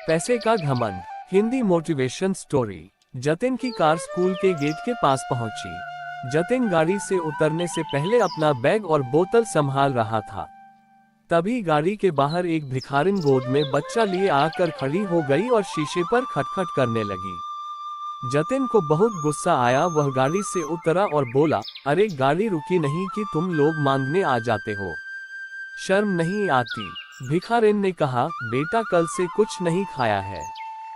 पैसे का घमंड। Hindi motivation story. जतिन की कार स्कूल के गेट के पास पहुंची। जतिन गाड़ी से उतरने से पहले अपना बैग और बोतल संभाल रहा था। तभी गाड़ी के बाहर एक भिखारिन गोद में बच्चा लिए आकर खड़ी हो गई और शीशे पर खटखट करने लगी। जतिन को बहुत गुस्सा आया। वह गाड़ी से उतरा और बोला, अरे गाड़ी रुकी नहीं कि तुम लोग मांगने आ जाते हो? शर्म नहीं आती? भिखारिन ने कहा, बेटा कल से कुछ नहीं खाया है,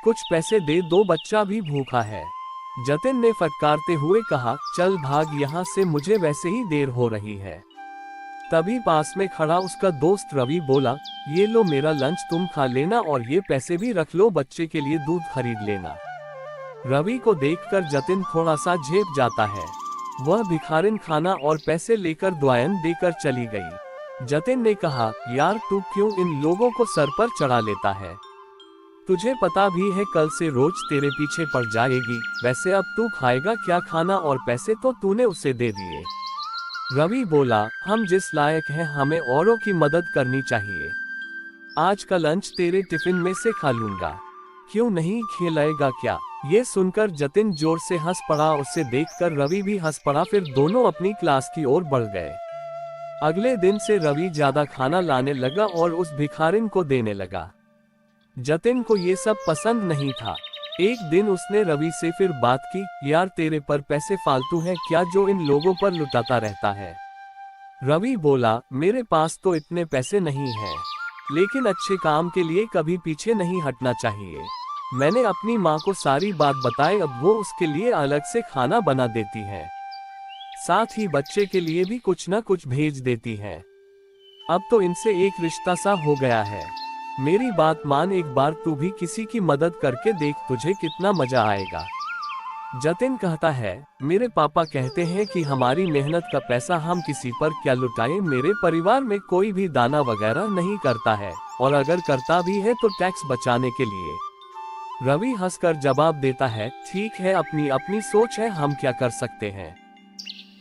कुछ पैसे दे दो, बच्चा भी भूखा है। जतिन ने फटकारते हुए कहा, चल भाग यहाँ से, मुझे वैसे ही देर हो रही है। तभी पास में खड़ा उसका दोस्त रवि बोला, ये लो मेरा लंच, तुम खा लेना और ये पैसे भी रख लो, बच्चे के लिए दूध खरीद लेना। रवि को देखकर जतिन थोड़ा सा झेप जाता है। वह भिखारिन खाना और पैसे लेकर दुआयन देकर चली गई। जतिन ने कहा, यार तू क्यों इन लोगों को सर पर चढ़ा लेता है? तुझे पता भी है कल से रोज तेरे पीछे पड़ जाएगी। वैसे अब तू खाएगा क्या खाना, और पैसे तो तूने उसे दे दिए। रवि बोला, हम जिस लायक हैं हमें औरों की मदद करनी चाहिए। आज का लंच तेरे टिफिन में से खा लूंगा, क्यों नहीं खिलाएगा क्या? ये सुनकर जतिन जोर से हंस पड़ा। उसे देखकर रवि भी हंस पड़ा। फिर दोनों अपनी क्लास की ओर बढ़ गए। अगले दिन से रवि ज्यादा खाना लाने लगा और उस भिखारिन को देने लगा। जतिन को ये सब पसंद नहीं था। एक दिन उसने रवि से फिर बात की, यार तेरे पर पैसे फालतू हैं क्या जो इन लोगों पर लुटाता रहता है? रवि बोला, मेरे पास तो इतने पैसे नहीं हैं, लेकिन अच्छे काम के लिए कभी पीछे नहीं हटना चाहिए। मैंने अपनी माँ को सारी बात बताई, अब वो उसके लिए अलग से खाना बना देती है, साथ ही बच्चे के लिए भी कुछ न कुछ भेज देती है। अब तो इनसे एक रिश्ता सा हो गया है। मेरी बात मान, एक बार तू भी किसी की मदद करके देख, तुझे कितना मजा आएगा। जतिन कहता है, मेरे पापा कहते हैं कि हमारी मेहनत का पैसा हम किसी पर क्या लुटाएं। मेरे परिवार में कोई भी दाना वगैरह नहीं करता है, और अगर करता भी है तो टैक्स बचाने के लिए। रवि हंसकर जवाब देता है, ठीक है, अपनी अपनी सोच है, हम क्या कर सकते हैं।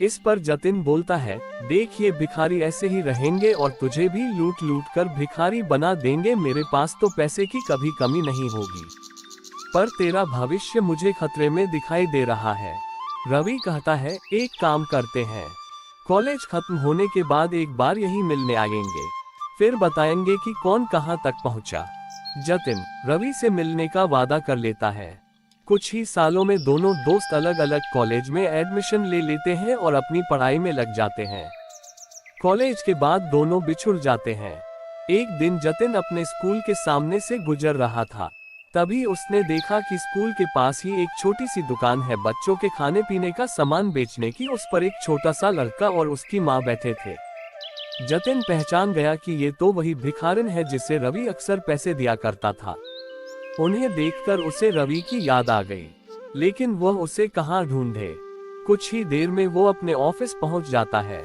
इस पर जतिन बोलता है, देख ये भिखारी ऐसे ही रहेंगे और तुझे भी लूट लूट कर भिखारी बना देंगे। मेरे पास तो पैसे की कभी कमी नहीं होगी, पर तेरा भविष्य मुझे खतरे में दिखाई दे रहा है। रवि कहता है, एक काम करते हैं, कॉलेज खत्म होने के बाद एक बार यही मिलने आएंगे, फिर बताएंगे कि कौन कहां तक पहुंचा। जतिन रवि से मिलने का वादा कर लेता है। कुछ ही सालों में दोनों दोस्त अलग अलग कॉलेज में एडमिशन ले लेते हैं और अपनी पढ़ाई में लग जाते हैं। कॉलेज के बाद दोनों बिछुड़ जाते हैं। एक दिन जतिन अपने स्कूल के सामने से गुजर रहा था। तभी उसने देखा कि स्कूल के पास ही एक छोटी सी दुकान है, बच्चों के खाने पीने का सामान बेचने की। उस पर एक छोटा सा लड़का और उसकी माँ बैठे थे। जतिन पहचान गया कि ये तो वही भिखारिन है जिसे रवि अक्सर पैसे दिया करता था। उन्हें देखकर उसे रवि की याद आ गई, लेकिन वह उसे कहाँ ढूंढे। कुछ ही देर में वो अपने ऑफिस पहुंच जाता है।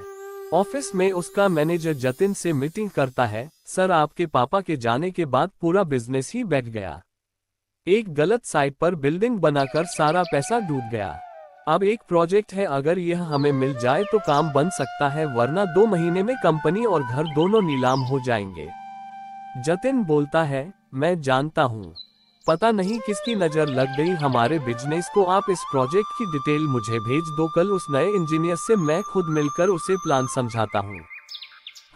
ऑफिस में उसका मैनेजर जतिन से मीटिंग करता है, सर आपके पापा के जाने के बाद पूरा बिजनेस ही बैठ गया। एक गलत साइट पर बिल्डिंग बनाकर सारा पैसा डूब गया। अब एक प्रोजेक्ट है, अगर यह हमें मिल जाए तो काम बन सकता है, वरना 2 महीने में कंपनी और घर दोनों नीलाम हो जाएंगे। जतिन बोलता है, मैं जानता हूँ, पता नहीं किसकी नज़र लग गई हमारे बिजनेस को। आप इस प्रोजेक्ट की डिटेल मुझे भेज दो, कल उस नए इंजीनियर से मैं खुद मिलकर उसे प्लान समझाता हूँ।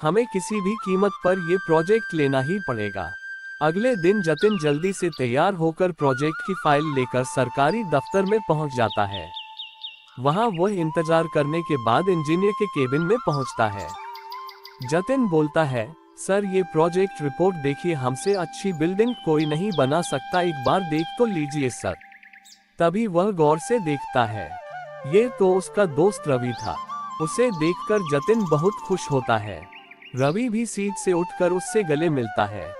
हमें किसी भी कीमत पर यह प्रोजेक्ट लेना ही पड़ेगा। अगले दिन जतिन जल्दी से तैयार होकर प्रोजेक्ट की फाइल लेकर सरकारी दफ्तर में पहुँच जाता है। वहां वह इंतजार करने के बाद इंजीनियर के केबिन में पहुंचता है। जतिन बोलता है, सर ये प्रोजेक्ट रिपोर्ट देखिए, हमसे अच्छी बिल्डिंग कोई नहीं बना सकता, एक बार देख तो लीजिए सर। तभी वह गौर से देखता है, ये तो उसका दोस्त रवि था। उसे देखकर जतिन बहुत खुश होता है। रवि भी सीट से उठकर उससे गले मिलता है।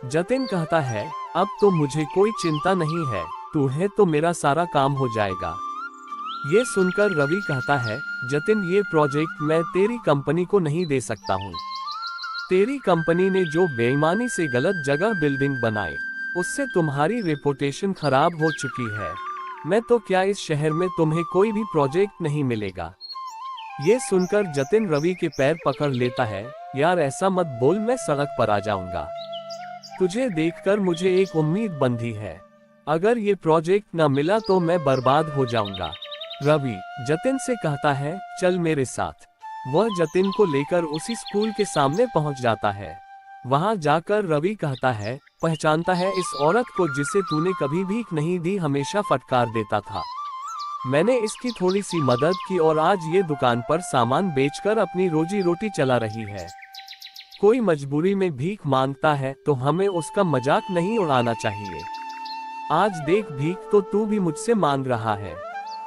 जतिन कहता है, अब तो मुझे कोई चिंता नहीं है, तू है तो मेरा सारा काम हो जाएगा। ये सुनकर रवि कहता है, जतिन ये प्रोजेक्ट मैं तेरी कंपनी को नहीं दे सकता हूँ। तेरी कंपनी ने जो बेईमानी से गलत जगह बिल्डिंग बनाई, उससे तुम्हारी रेपुटेशन खराब हो चुकी है। मैं तो क्या, इस शहर में तुम्हें कोई भी प्रोजेक्ट नहीं मिलेगा। ये सुनकर जतिन रवि के पैर पकड़ लेता है, यार ऐसा मत बोल, मैं सड़क पर आ जाऊंगा। तुझे देखकर मुझे एक उम्मीद बंधी है। अगर ये प्रोजेक्ट न मिला तो मैं बर्बाद हो जाऊंगा। रवि जतिन से कहता है, चल मेरे साथ। वह जतिन को लेकर उसी स्कूल के सामने पहुंच जाता है। वहां जाकर रवि कहता है, पहचानता है इस औरत को जिसे तूने कभी भीख नहीं दी, हमेशा फटकार देता था। मैंने इसकी थोड़ी सी मदद की और आज ये दुकान पर सामान बेचकर अपनी रोजी रोटी चला रही है। कोई मजबूरी में भीख मांगता है तो हमें उसका मजाक नहीं उड़ाना चाहिए। आज देख, भीख तो तू भी मुझसे मांग रहा है।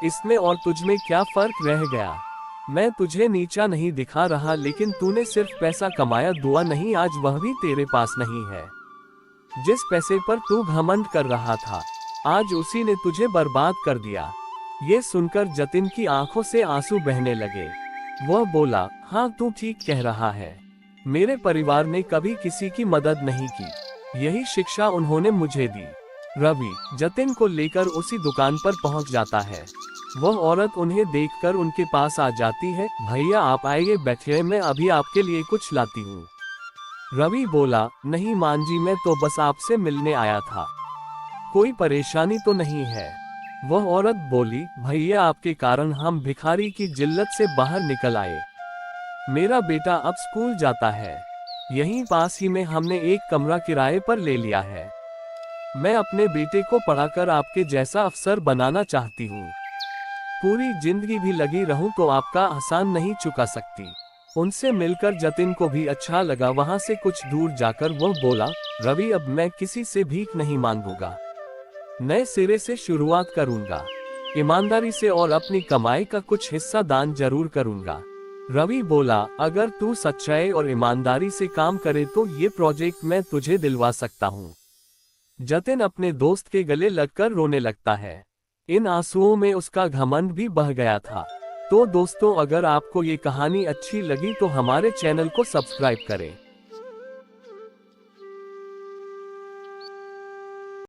इसमें और तुझमें क्या फर्क रह गया? मैं तुझे नीचा नहीं दिखा रहा, लेकिन तूने सिर्फ पैसा कमाया, दुआ नहीं, आज वह भी तेरे पास नहीं है। जिस पैसे पर तू घमंड कर रहा था, आज उसी ने तुझे बर्बाद कर दिया। ये सुनकर जतिन की आंखों से आंसू बहने लगे। वह बोला, हाँ तू ठीक कह रहा है। मेरे परिवार ने कभी किसी की मदद नहीं की, यही शिक्षा उन्होंने मुझे दी। रवि जतिन को लेकर उसी दुकान पर पहुंच जाता है। वह औरत उन्हें देखकर उनके पास आ जाती है। भैया आप आइए, बैठिए, मैं अभी आपके लिए कुछ लाती हूँ। रवि बोला, नहीं मान जी, मैं तो बस आपसे मिलने आया था, कोई परेशानी तो नहीं है। वह औरत बोली, भैया आपके कारण हम भिखारी की जिल्लत से बाहर निकल आए। मेरा बेटा अब स्कूल जाता है, यहीं पास ही में हमने एक कमरा किराए पर ले लिया है। मैं अपने बेटे को पढ़ाकर आपके जैसा अफसर बनाना चाहती हूँ। पूरी जिंदगी भी लगी रहूं तो आपका एहसान नहीं चुका सकती। उनसे मिलकर जतिन को भी अच्छा लगा। वहां से कुछ दूर जाकर वह बोला, रवि अब मैं किसी से भीख नहीं मांगूंगा, नए सिरे से शुरुआत करूंगा, ईमानदारी से, और अपनी कमाई का कुछ हिस्सा दान जरूर करूंगा। रवि बोला, अगर तू सच्चाई और ईमानदारी से काम करे तो ये प्रोजेक्ट मैं तुझे दिलवा सकता हूँ। जतिन अपने दोस्त के गले लगकर रोने लगता है। इन आंसुओं में उसका घमंड भी बह गया था। तो दोस्तों, अगर आपको ये कहानी अच्छी लगी तो हमारे चैनल को सब्सक्राइब करें।